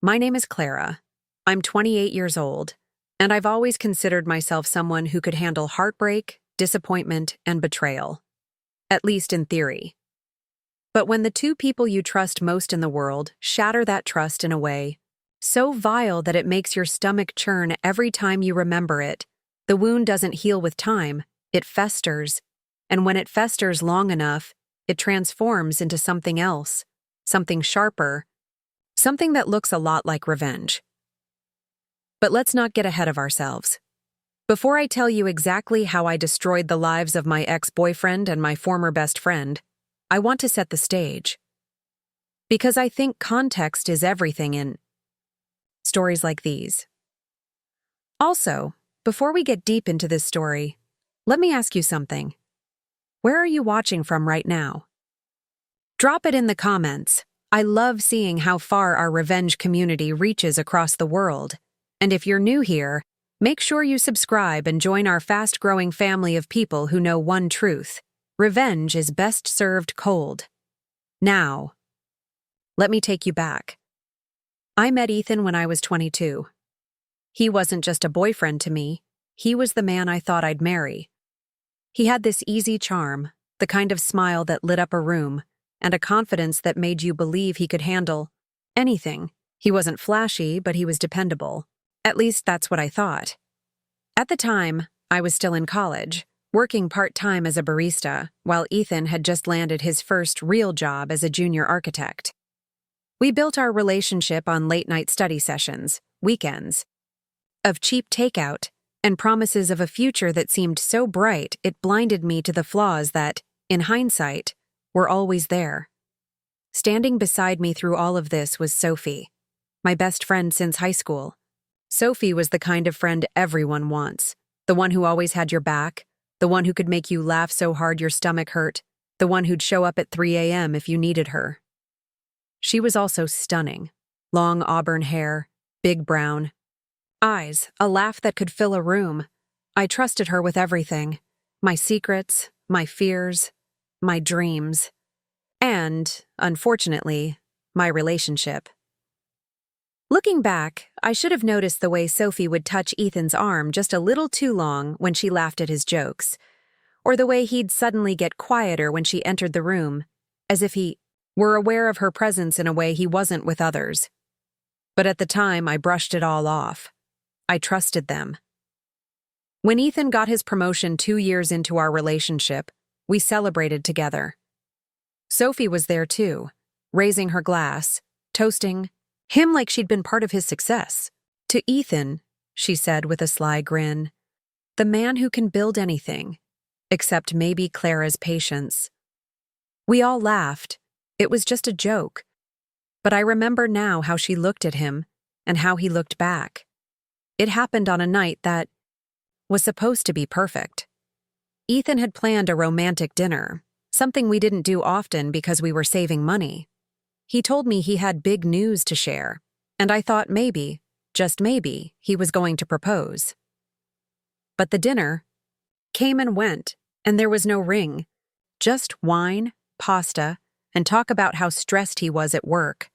My name is Clara. I'm 28 years old, and I've always considered myself someone who could handle heartbreak, disappointment, and betrayal. At least in theory. But when the two people you trust most in the world shatter that trust in a way so vile that it makes your stomach churn every time you remember it, the wound doesn't heal with time, it festers, and when it festers long enough, it transforms into something else, something sharper, something that looks a lot like revenge. But let's not get ahead of ourselves. Before I tell you exactly how I destroyed the lives of my ex-boyfriend and my former best friend, I want to set the stage. Because I think context is everything in stories like these. Also, before we get deep into this story, let me ask you something. Where are you watching from right now? Drop it in the comments. I love seeing how far our revenge community reaches across the world. And if you're new here, make sure you subscribe and join our fast-growing family of people who know one truth. Revenge is best served cold. Now, let me take you back. I met Ethan when I was 22. He wasn't just a boyfriend to me, he was the man I thought I'd marry. He had this easy charm, the kind of smile that lit up a room, and a confidence that made you believe he could handle anything. He wasn't flashy, but he was dependable. At least that's what I thought. At the time, I was still in college, working part-time as a barista, while Ethan had just landed his first real job as a junior architect. We built our relationship on late-night study sessions, weekends, of cheap takeout, and promises of a future that seemed so bright it blinded me to the flaws that, in hindsight, were always there. Standing beside me through all of this was Sophie, my best friend since high school. Sophie was the kind of friend everyone wants, the one who always had your back, the one who could make you laugh so hard your stomach hurt, the one who'd show up at 3 a.m. if you needed her. She was also stunning. Long auburn hair, big brown eyes, a laugh that could fill a room. I trusted her with everything. My secrets, my fears, my dreams, and, unfortunately, my relationship. Looking back, I should have noticed the way Sophie would touch Ethan's arm just a little too long when she laughed at his jokes, or the way he'd suddenly get quieter when she entered the room, as if he were aware of her presence in a way he wasn't with others. But at the time, I brushed it all off. I trusted them. When Ethan got his promotion 2 years into our relationship, we celebrated together. Sophie was there too, raising her glass, toasting him like she'd been part of his success. To Ethan, she said with a sly grin, the man who can build anything, except maybe Clara's patience. We all laughed. It was just a joke. But I remember now how she looked at him and how he looked back. It happened on a night that was supposed to be perfect. Ethan had planned a romantic dinner, something we didn't do often because we were saving money. He told me he had big news to share, and I thought maybe, just maybe, he was going to propose. But the dinner came and went, and there was no ring, just wine, pasta, and talk about how stressed he was at work.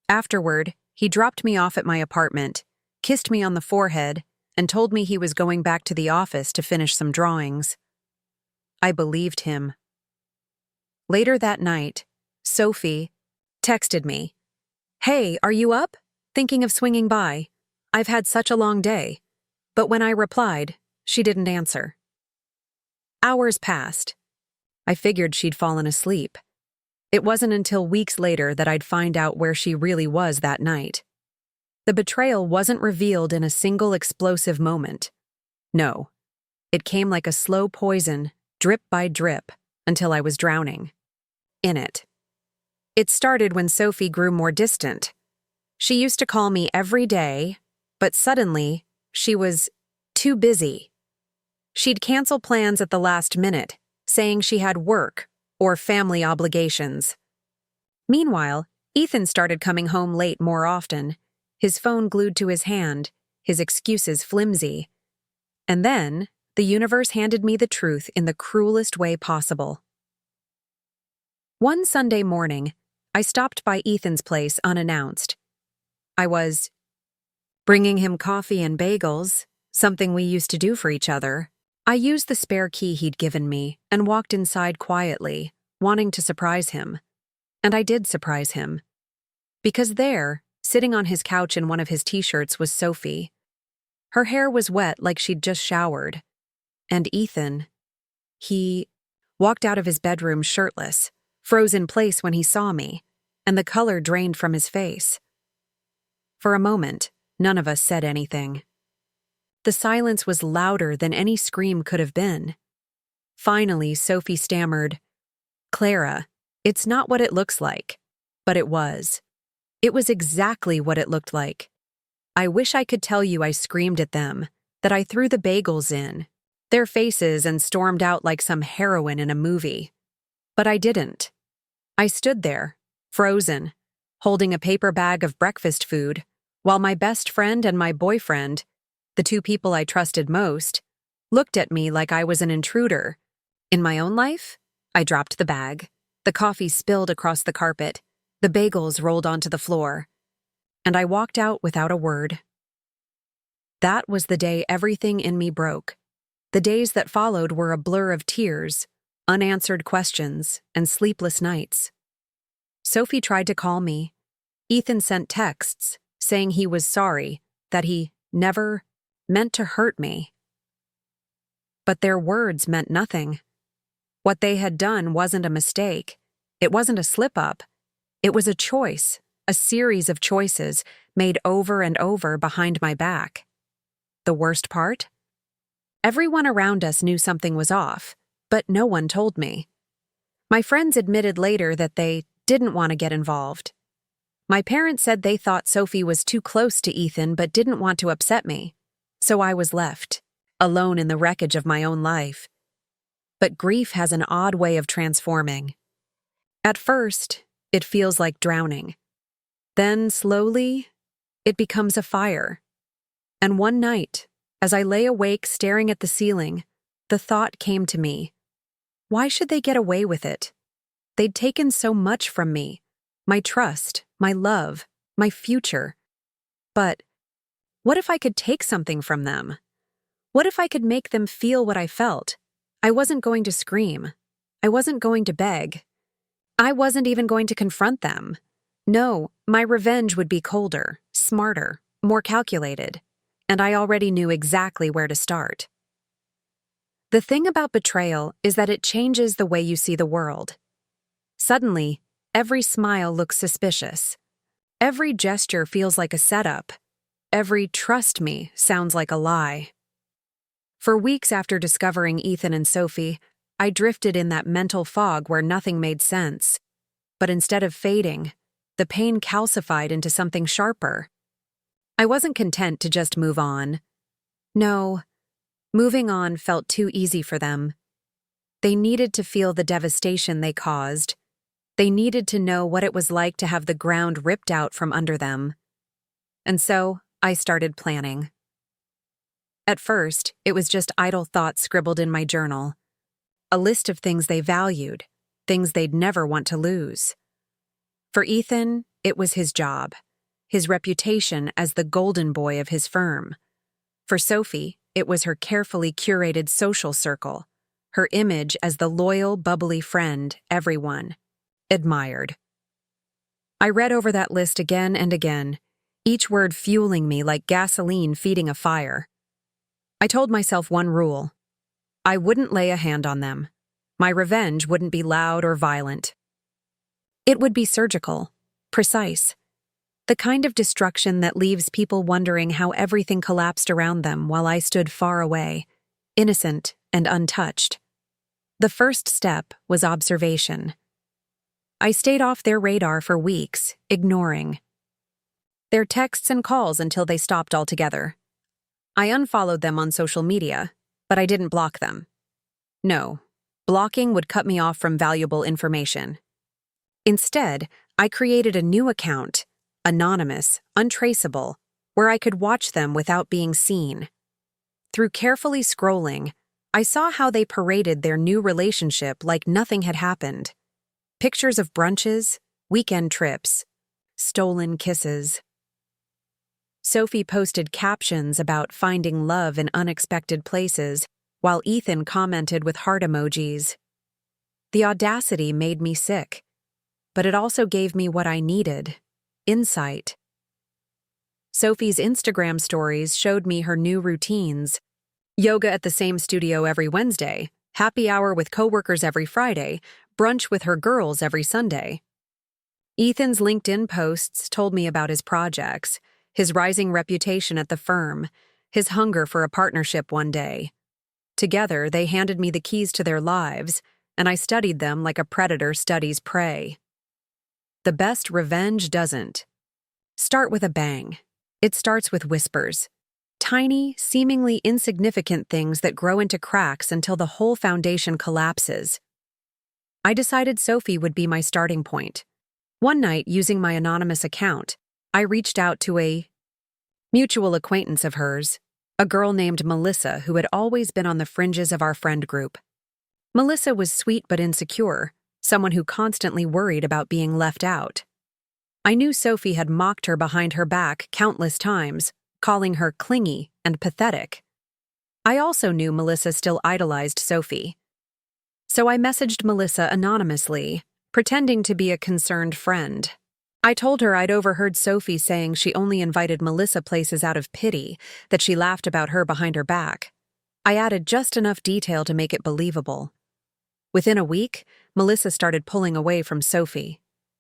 Afterward, he dropped me off at my apartment, kissed me on the forehead, and told me he was going back to the office to finish some drawings. I believed him. Later that night, Sophie texted me, "Hey, are you up? Thinking of swinging by? I've had such a long day." But when I replied, she didn't answer. Hours passed. I figured she'd fallen asleep. It wasn't until weeks later that I'd find out where she really was that night. The betrayal wasn't revealed in a single explosive moment. No, it came like a slow poison, drip by drip, until I was drowning in it. It started when Sophie grew more distant. She used to call me every day, but suddenly, she was too busy. She'd cancel plans at the last minute, saying she had work or family obligations. Meanwhile, Ethan started coming home late more often, his phone glued to his hand, his excuses flimsy. And then, the universe handed me the truth in the cruelest way possible. One Sunday morning, I stopped by Ethan's place unannounced. I was bringing him coffee and bagels, something we used to do for each other. I used the spare key he'd given me and walked inside quietly, wanting to surprise him. And I did surprise him. Because there, sitting on his couch in one of his t-shirts, was Sophie. Her hair was wet like she'd just showered. And Ethan, he walked out of his bedroom shirtless, froze in place when he saw me, and the color drained from his face. For a moment, none of us said anything. The silence was louder than any scream could have been. Finally, Sophie stammered, "Clara, it's not what it looks like." But it was. It was exactly what it looked like. I wish I could tell you I screamed at them, that I threw the bagels in their faces and stormed out like some heroine in a movie. But I didn't. I stood there, frozen, holding a paper bag of breakfast food, while my best friend and my boyfriend, the two people I trusted most, looked at me like I was an intruder. In my own life, I dropped the bag. The coffee spilled across the carpet. The bagels rolled onto the floor. And I walked out without a word. That was the day everything in me broke. The days that followed were a blur of tears, unanswered questions, and sleepless nights. Sophie tried to call me. Ethan sent texts saying he was sorry, that he never meant to hurt me. But their words meant nothing. What they had done wasn't a mistake. It wasn't a slip-up. It was a choice, a series of choices made over and over behind my back. The worst part? Everyone around us knew something was off, but no one told me. My friends admitted later that they didn't want to get involved. My parents said they thought Sophie was too close to Ethan but didn't want to upset me. So I was left, alone in the wreckage of my own life. But grief has an odd way of transforming. At first, it feels like drowning. Then, slowly, it becomes a fire. And one night, as I lay awake staring at the ceiling, the thought came to me, why should they get away with it? They'd taken so much from me, my trust, my love, my future. But what if I could take something from them? What if I could make them feel what I felt? I wasn't going to scream. I wasn't going to beg. I wasn't even going to confront them. No, my revenge would be colder, smarter, more calculated. And I already knew exactly where to start. The thing about betrayal is that it changes the way you see the world. Suddenly, every smile looks suspicious. Every gesture feels like a setup. Every "trust me" sounds like a lie. For weeks after discovering Ethan and Sophie, I drifted in that mental fog where nothing made sense. But instead of fading, the pain calcified into something sharper. I wasn't content to just move on. No, moving on felt too easy for them. They needed to feel the devastation they caused. They needed to know what it was like to have the ground ripped out from under them. And so, I started planning. At first, it was just idle thoughts scribbled in my journal. A list of things they valued, things they'd never want to lose. For Ethan, it was his job, his reputation as the golden boy of his firm. For Sophie, it was her carefully curated social circle, her image as the loyal, bubbly friend everyone admired. I read over that list again and again, each word fueling me like gasoline feeding a fire. I told myself one rule. I wouldn't lay a hand on them. My revenge wouldn't be loud or violent. It would be surgical, precise, the kind of destruction that leaves people wondering how everything collapsed around them while I stood far away, innocent and untouched. The first step was observation. I stayed off their radar for weeks, ignoring their texts and calls until they stopped altogether. I unfollowed them on social media, but I didn't block them. No, blocking would cut me off from valuable information. Instead, I created a new account, anonymous, untraceable, where I could watch them without being seen. Through carefully scrolling, I saw how they paraded their new relationship like nothing had happened. Pictures of brunches, weekend trips, stolen kisses. Sophie posted captions about finding love in unexpected places, while Ethan commented with heart emojis. The audacity made me sick, but it also gave me what I needed: insight. Sophie's Instagram stories showed me her new routines: yoga at the same studio every Wednesday, happy hour with coworkers every Friday, brunch with her girls every Sunday. Ethan's LinkedIn posts told me about his projects, his rising reputation at the firm, his hunger for a partnership one day. Together, they handed me the keys to their lives, and I studied them like a predator studies prey. The best revenge doesn't start with a bang. It starts with whispers. Tiny, seemingly insignificant things that grow into cracks until the whole foundation collapses. I decided Sophie would be my starting point. One night, using my anonymous account, I reached out to a mutual acquaintance of hers, a girl named Melissa who had always been on the fringes of our friend group. Melissa was sweet but insecure, someone who constantly worried about being left out. I knew Sophie had mocked her behind her back countless times, calling her clingy and pathetic. I also knew Melissa still idolized Sophie. So I messaged Melissa anonymously, pretending to be a concerned friend. I told her I'd overheard Sophie saying she only invited Melissa places out of pity, that she laughed about her behind her back. I added just enough detail to make it believable. Within a week, Melissa started pulling away from Sophie.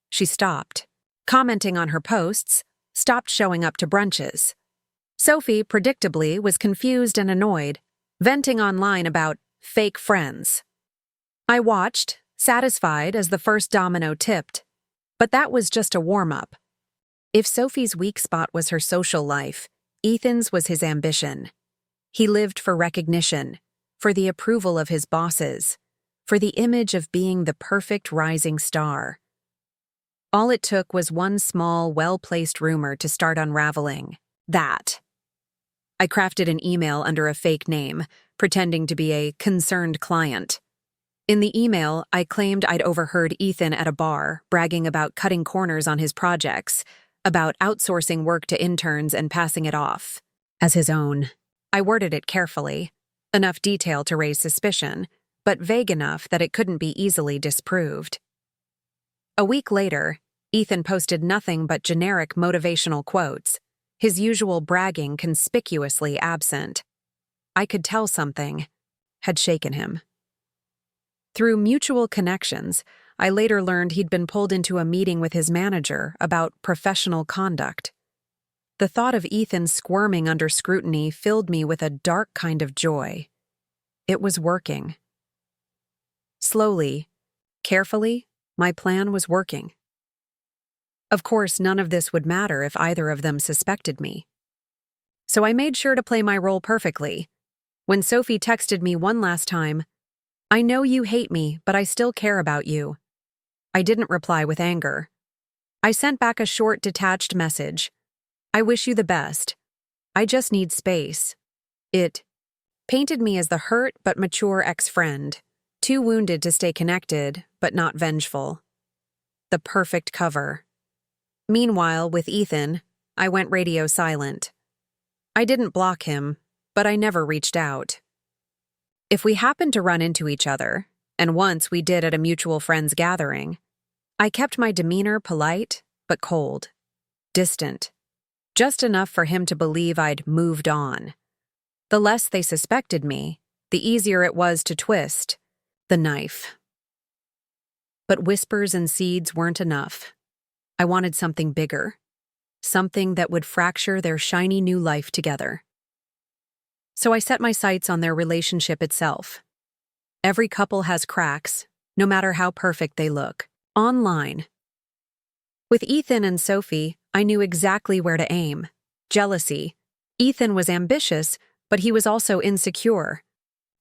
She stopped commenting on her posts, stopped showing up to brunches. Sophie, predictably, was confused and annoyed, venting online about fake friends. I watched, satisfied as the first domino tipped. But that was just a warm-up. If Sophie's weak spot was her social life, Ethan's was his ambition. He lived for recognition, for the approval of his bosses, for the image of being the perfect rising star. All it took was one small, well-placed rumor to start unraveling. That. I crafted an email under a fake name, pretending to be a concerned client. In the email, I claimed I'd overheard Ethan at a bar bragging about cutting corners on his projects, about outsourcing work to interns and passing it off as his own. I worded it carefully, enough detail to raise suspicion, but vague enough that it couldn't be easily disproved. A week later, Ethan posted nothing but generic motivational quotes, his usual bragging conspicuously absent. I could tell something had shaken him. Through mutual connections, I later learned he'd been pulled into a meeting with his manager about professional conduct. The thought of Ethan squirming under scrutiny filled me with a dark kind of joy. It was working. Slowly, carefully, my plan was working. Of course, none of this would matter if either of them suspected me. So I made sure to play my role perfectly. When Sophie texted me one last time, "I know you hate me, but I still care about you," I didn't reply with anger. I sent back a short, detached message. "I wish you the best. I just need space." It painted me as the hurt but mature ex-friend, too wounded to stay connected, but not vengeful. The perfect cover. Meanwhile, with Ethan, I went radio silent. I didn't block him, but I never reached out. If we happened to run into each other, and once we did at a mutual friend's gathering, I kept my demeanor polite but cold, distant, just enough for him to believe I'd moved on. The less they suspected me, the easier it was to twist the knife. But whispers and seeds weren't enough. I wanted something bigger, something that would fracture their shiny new life together. So I set my sights on their relationship itself. Every couple has cracks, no matter how perfect they look. Online. With Ethan and Sophie, I knew exactly where to aim. Jealousy. Ethan was ambitious, but he was also insecure.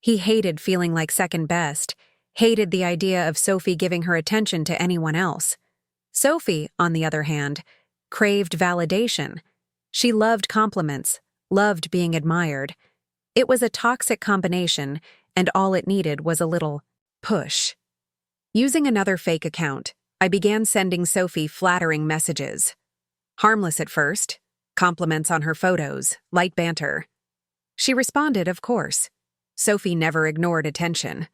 He hated feeling like second best, hated the idea of Sophie giving her attention to anyone else. Sophie, on the other hand, craved validation. She loved compliments, loved being admired. It was a toxic combination, and all it needed was a little push. Using another fake account, I began sending Sophie flattering messages. Harmless at first, Compliments on her photos, light banter. She responded, of course. Sophie never ignored attention.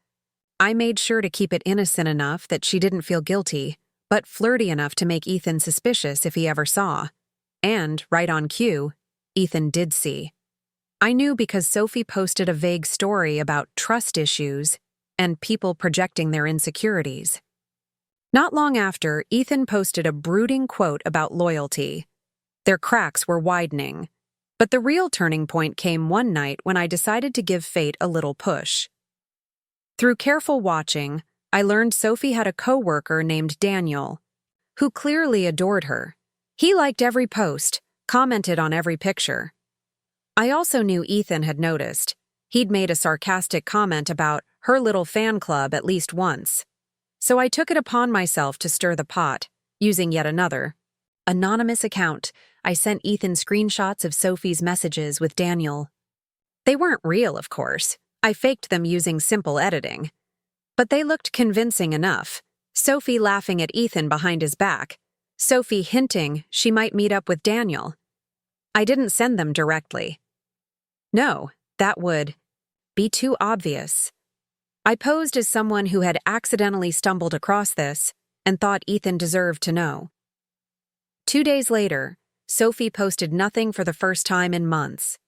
I made sure to keep it innocent enough that she didn't feel guilty, but flirty enough to make Ethan suspicious if he ever saw. And, right on cue, Ethan did see. I knew because Sophie posted a vague story about trust issues and people projecting their insecurities. Not long after, Ethan posted a brooding quote about loyalty. Their cracks were widening. But the real turning point came one night when I decided to give fate a little push. Through careful watching, I learned Sophie had a coworker named Daniel, who clearly adored her. He liked every post, commented on every picture. I also knew Ethan had noticed. He'd made a sarcastic comment about her little fan club at least once. So I took it upon myself to stir the pot, using yet another anonymous account. I sent Ethan screenshots of Sophie's messages with Daniel. They weren't real, of course. I faked them using simple editing. But they looked convincing enough. Sophie laughing at Ethan behind his back. Sophie hinting she might meet up with Daniel. I didn't send them directly. No, that would be too obvious. I posed as someone who had accidentally stumbled across this and thought Ethan deserved to know. 2 days later, Sophie posted nothing for the first time in months.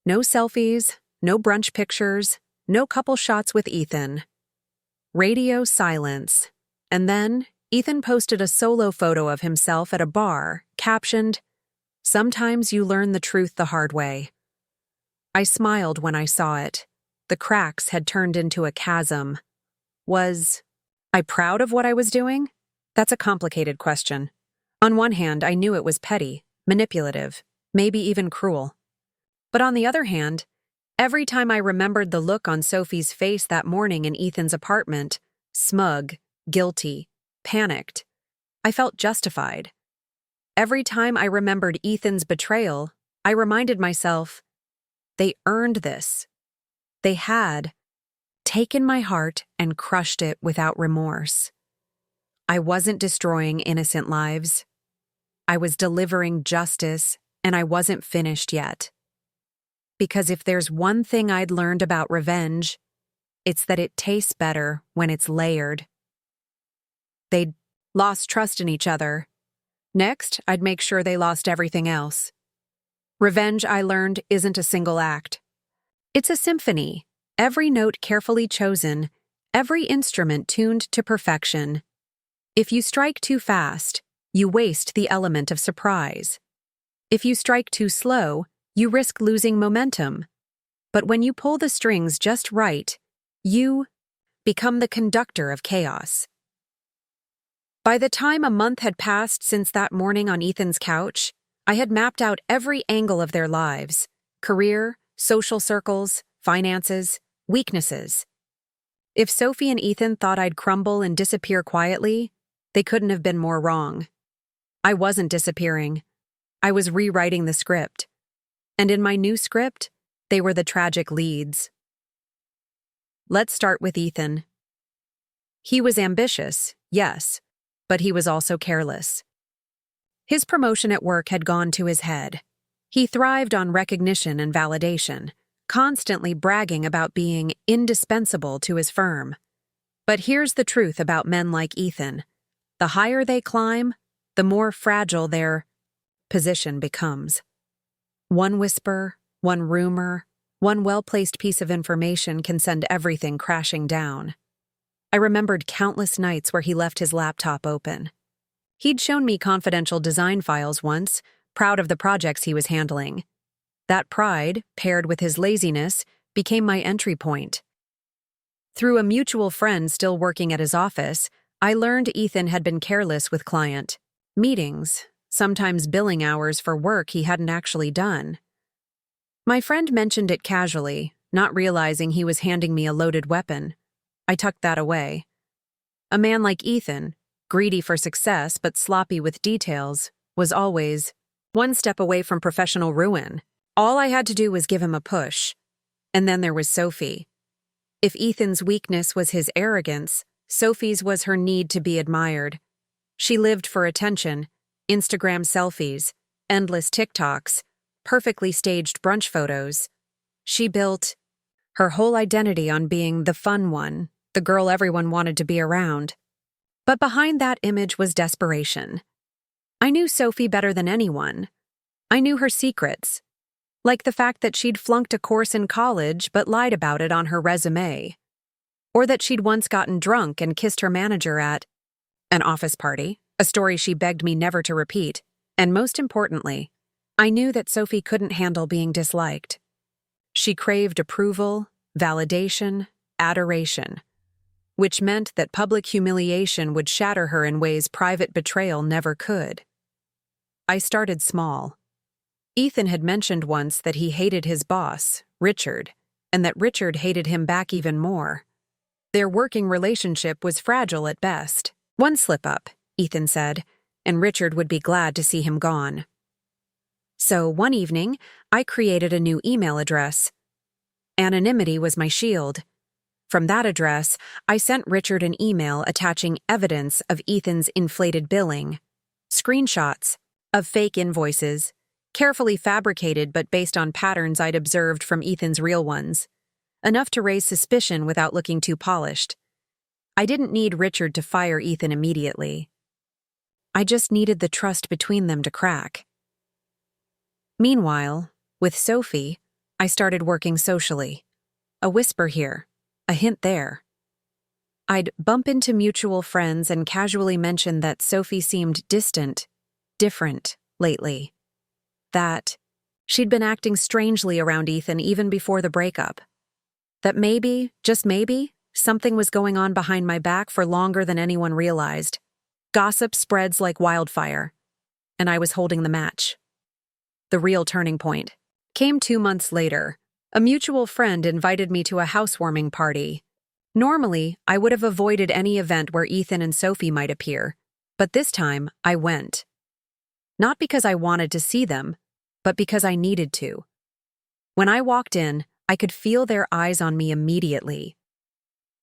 No selfies, no brunch pictures, no couple shots with Ethan. Radio silence. And then, Ethan posted a solo photo of himself at a bar, captioned, "Sometimes you learn the truth the hard way." I smiled when I saw it. The cracks had turned into a chasm. Was I proud of what I was doing? That's a complicated question. On one hand, I knew it was petty, manipulative, maybe even cruel. But on the other hand, every time I remembered the look on Sophie's face that morning in Ethan's apartment, smug, guilty, panicked, I felt justified. Every time I remembered Ethan's betrayal, I reminded myself, they earned this. They had taken my heart and crushed it without remorse. I wasn't destroying innocent lives. I was delivering justice, and I wasn't finished yet. Because if there's one thing I'd learned about revenge, it's that it tastes better when it's layered. They'd lost trust in each other. Next, I'd make sure they lost everything else. Revenge, I learned, isn't a single act. It's a symphony, every note carefully chosen, every instrument tuned to perfection. If you strike too fast, you waste the element of surprise. If you strike too slow, you risk losing momentum. But when you pull the strings just right, you become the conductor of chaos. By the time a month had passed since that morning on Ethan's couch, I had mapped out every angle of their lives: career, social circles, finances, weaknesses. If Sophie and Ethan thought I'd crumble and disappear quietly, they couldn't have been more wrong. I wasn't disappearing. I was rewriting the script. And in my new script, they were the tragic leads. Let's start with Ethan. He was ambitious, yes, but he was also careless. His promotion at work had gone to his head. He thrived on recognition and validation, constantly bragging about being indispensable to his firm. But here's the truth about men like Ethan. The higher they climb, the more fragile their position becomes. One whisper, one rumor, one well-placed piece of information can send everything crashing down. I remembered countless nights where he left his laptop open. He'd shown me confidential design files once, proud of the projects he was handling. That pride, paired with his laziness, became my entry point. Through a mutual friend still working at his office, I learned Ethan had been careless with client meetings, sometimes billing hours for work he hadn't actually done. My friend mentioned it casually, not realizing he was handing me a loaded weapon. I tucked that away. A man like Ethan, greedy for success but sloppy with details, was always one step away from professional ruin. All I had to do was give him a push. And then there was Sophie. If Ethan's weakness was his arrogance, Sophie's was her need to be admired. She lived for attention, Instagram selfies, endless TikToks, perfectly staged brunch photos. She built her whole identity on being the fun one, the girl everyone wanted to be around. But behind that image was desperation. I knew Sophie better than anyone. I knew her secrets, like the fact that she'd flunked a course in college but lied about it on her resume, or that she'd once gotten drunk and kissed her manager at an office party, a story she begged me never to repeat, and most importantly, I knew that Sophie couldn't handle being disliked. She craved approval, validation, adoration, which meant that public humiliation would shatter her in ways private betrayal never could. I started small. Ethan had mentioned once that he hated his boss, Richard, and that Richard hated him back even more. Their working relationship was fragile at best. One slip-up, Ethan said, and Richard would be glad to see him gone. So one evening, I created a new email address. Anonymity was my shield. From that address, I sent Richard an email attaching evidence of Ethan's inflated billing, screenshots of fake invoices, carefully fabricated but based on patterns I'd observed from Ethan's real ones, enough to raise suspicion without looking too polished. I didn't need Richard to fire Ethan immediately. I just needed the trust between them to crack. Meanwhile, with Sophie, I started working socially. A whisper here, a hint there. I'd bump into mutual friends and casually mention that Sophie seemed distant, different, lately. That she'd been acting strangely around Ethan even before the breakup. That maybe, just maybe, something was going on behind my back for longer than anyone realized. Gossip spreads like wildfire, and I was holding the match. The real turning point came 2 months later. A mutual friend invited me to a housewarming party. Normally, I would have avoided any event where Ethan and Sophie might appear, but this time, I went. Not because I wanted to see them, but because I needed to. When I walked in, I could feel their eyes on me immediately.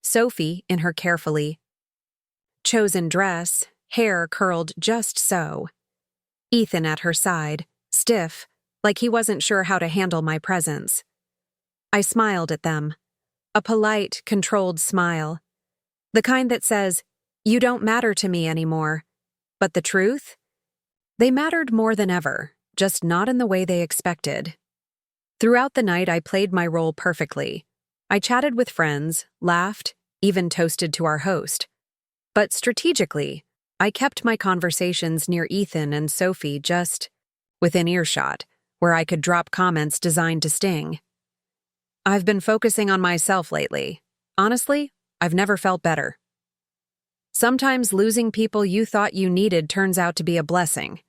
Sophie, in her carefully chosen dress, hair curled just so. Ethan at her side, stiff, like he wasn't sure how to handle my presence. I smiled at them. A polite, controlled smile. The kind that says, "You don't matter to me anymore." But the truth? They mattered more than ever, just not in the way they expected. Throughout the night, I played my role perfectly. I chatted with friends, laughed, even toasted to our host. But strategically, I kept my conversations near Ethan and Sophie just within earshot, where I could drop comments designed to sting. I've been focusing on myself lately. Honestly, I've never felt better. Sometimes losing people you thought you needed turns out to be a blessing.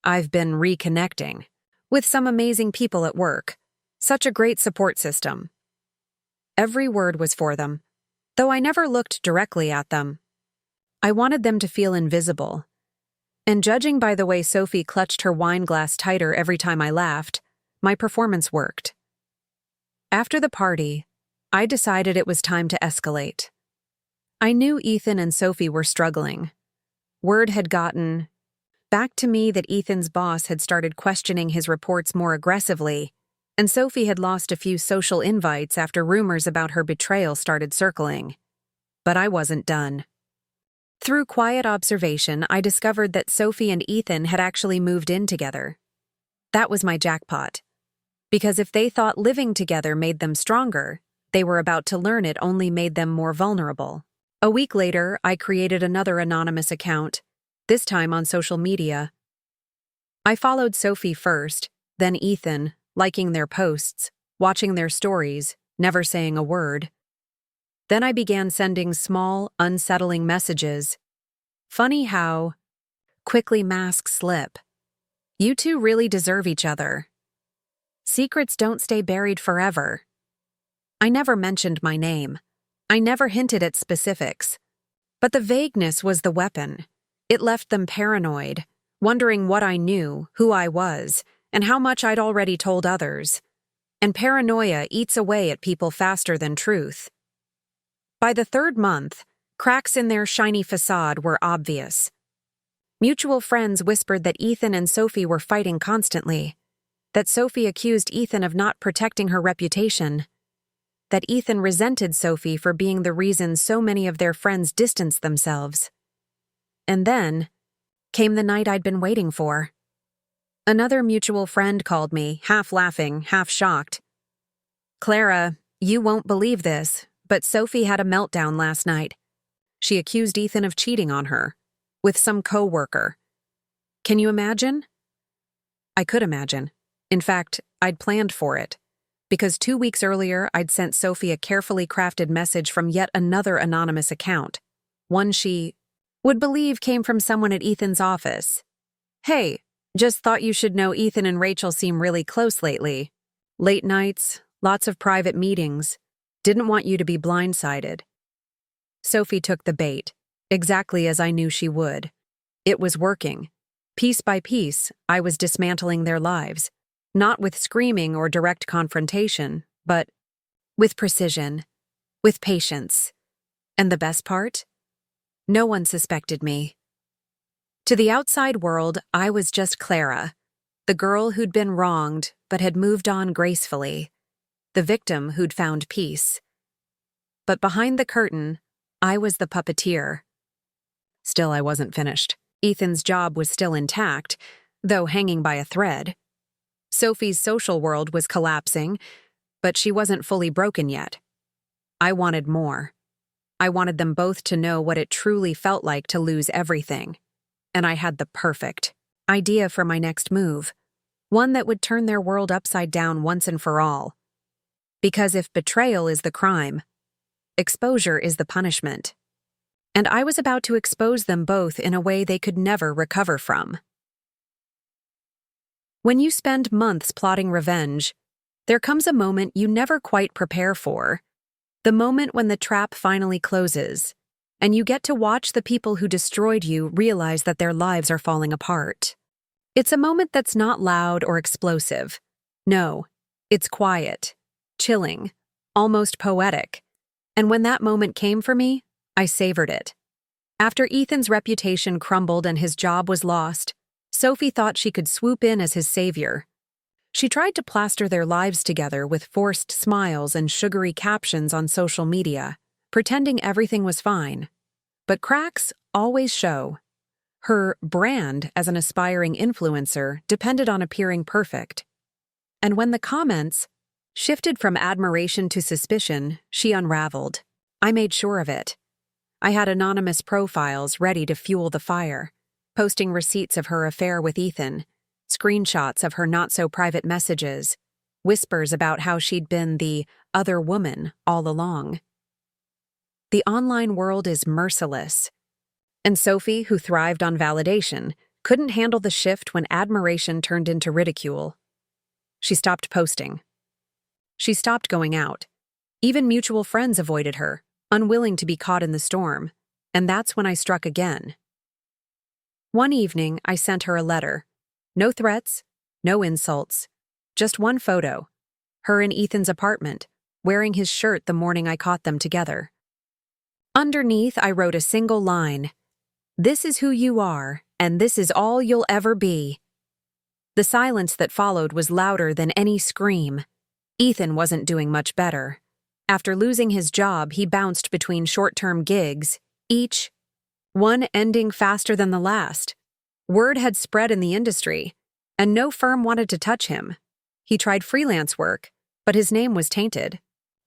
I've been reconnecting with some amazing people at work. Such a great support system. Every word was for them, though I never looked directly at them. I wanted them to feel invisible. And judging by the way Sophie clutched her wine glass tighter every time I laughed, my performance worked. After the party, I decided it was time to escalate. I knew Ethan and Sophie were struggling. Word had gotten back to me that Ethan's boss had started questioning his reports more aggressively, and Sophie had lost a few social invites after rumors about her betrayal started circling. But I wasn't done. Through quiet observation, I discovered that Sophie and Ethan had actually moved in together. That was my jackpot. Because if they thought living together made them stronger, they were about to learn it only made them more vulnerable. A week later, I created another anonymous account, this time on social media. I followed Sophie first, then Ethan, liking their posts, watching their stories, never saying a word. Then I began sending small, unsettling messages. Funny how quickly masks slip. You two really deserve each other. Secrets don't stay buried forever. I never mentioned my name. I never hinted at specifics. But the vagueness was the weapon. It left them paranoid, wondering what I knew, who I was, and how much I'd already told others. And paranoia eats away at people faster than truth. By the 3rd month, cracks in their shiny facade were obvious. Mutual friends whispered that Ethan and Sophie were fighting constantly, that Sophie accused Ethan of not protecting her reputation, that Ethan resented Sophie for being the reason so many of their friends distanced themselves. And then came the night I'd been waiting for. Another mutual friend called me, half laughing, half shocked. "Clara, you won't believe this, but Sophie had a meltdown last night. She accused Ethan of cheating on her, with some co-worker. Can you imagine?" I could imagine. In fact, I'd planned for it, because 2 weeks earlier I'd sent Sophie a carefully crafted message from yet another anonymous account, one she would believe came from someone at Ethan's office. "Hey, just thought you should know Ethan and Rachel seem really close lately. Late nights, lots of private meetings. Didn't want you to be blindsided." Sophie took the bait, exactly as I knew she would. It was working. Piece by piece, I was dismantling their lives, not with screaming or direct confrontation, but with precision, with patience. And the best part? No one suspected me. To the outside world, I was just Clara, the girl who'd been wronged but had moved on gracefully, the victim who'd found peace. But behind the curtain, I was the puppeteer. Still, I wasn't finished. Ethan's job was still intact, though hanging by a thread. Sophie's social world was collapsing, but she wasn't fully broken yet. I wanted more. I wanted them both to know what it truly felt like to lose everything. And I had the perfect idea for my next move, one that would turn their world upside down once and for all. Because if betrayal is the crime, exposure is the punishment. And I was about to expose them both in a way they could never recover from. When you spend months plotting revenge, there comes a moment you never quite prepare for. The moment when the trap finally closes, and you get to watch the people who destroyed you realize that their lives are falling apart. It's a moment that's not loud or explosive. No, it's quiet, chilling, almost poetic. And when that moment came for me, I savored it. After Ethan's reputation crumbled and his job was lost, Sophie thought she could swoop in as his savior. She tried to plaster their lives together with forced smiles and sugary captions on social media, pretending everything was fine. But cracks always show. Her brand as an aspiring influencer depended on appearing perfect. And when the comments shifted from admiration to suspicion, she unraveled. I made sure of it. I had anonymous profiles ready to fuel the fire, posting receipts of her affair with Ethan, screenshots of her not-so-private messages, whispers about how she'd been the other woman all along. The online world is merciless, and Sophie, who thrived on validation, couldn't handle the shift when admiration turned into ridicule. She stopped posting. She stopped going out. Even mutual friends avoided her, unwilling to be caught in the storm, and that's when I struck again. One evening, I sent her a letter. No threats, no insults, just one photo. Her in Ethan's apartment, wearing his shirt the morning I caught them together. Underneath, I wrote a single line. "This is who you are, and this is all you'll ever be." The silence that followed was louder than any scream. Ethan wasn't doing much better. After losing his job, he bounced between short-term gigs, each one ending faster than the last. Word had spread in the industry, and no firm wanted to touch him. He tried freelance work, but his name was tainted.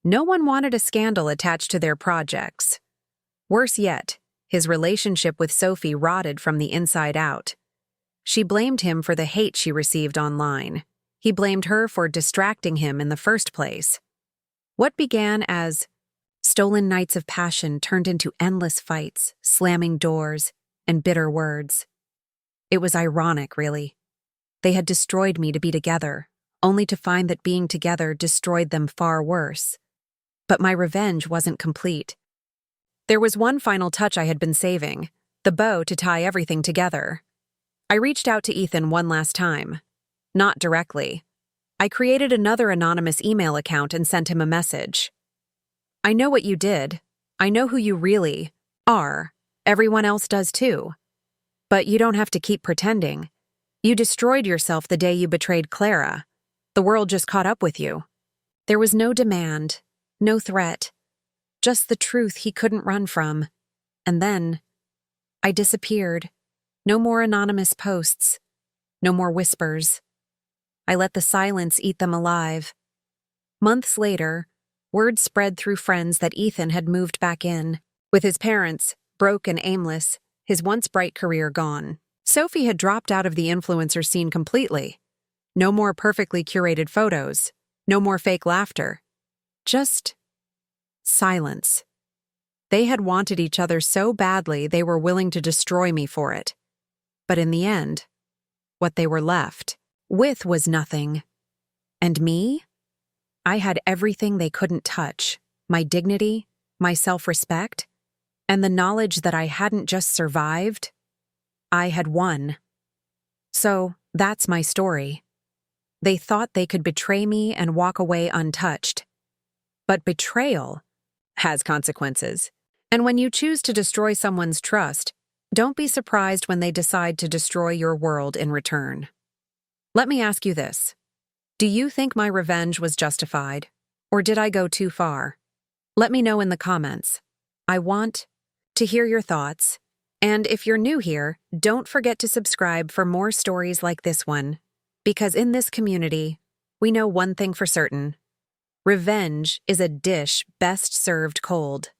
No one wanted a scandal attached to their projects. Worse yet, his relationship with Sophie rotted from the inside out. She blamed him for the hate she received online. He blamed her for distracting him in the first place. What began as stolen nights of passion turned into endless fights, slamming doors, and bitter words. It was ironic, really. They had destroyed me to be together, only to find that being together destroyed them far worse. But my revenge wasn't complete. There was one final touch I had been saving, the bow to tie everything together. I reached out to Ethan one last time. Not directly. I created another anonymous email account and sent him a message. "I know what you did. I know who you really are. Everyone else does too. But you don't have to keep pretending. You destroyed yourself the day you betrayed Clara. The world just caught up with you. There was no demand, no threat, just the truth he couldn't run from. And then, I disappeared. No more anonymous posts. No more whispers. I let the silence eat them alive. Months later, word spread through friends that Ethan had moved back in, with his parents, broke and aimless, his once bright career gone. Sophie had dropped out of the influencer scene completely. No more perfectly curated photos. No more fake laughter. Just silence. They had wanted each other so badly they were willing to destroy me for it. But in the end, what they were left with was nothing. And me? I had everything they couldn't touch: my dignity, my self-respect, and the knowledge that I hadn't just survived, I had won. So, that's my story. They thought they could betray me and walk away untouched. But betrayal has consequences. And when you choose to destroy someone's trust, don't be surprised when they decide to destroy your world in return. Let me ask you this. Do you think my revenge was justified? Or did I go too far? Let me know in the comments. I want to hear your thoughts. And if you're new here, don't forget to subscribe for more stories like this one. Because in this community, we know one thing for certain. Revenge is a dish best served cold.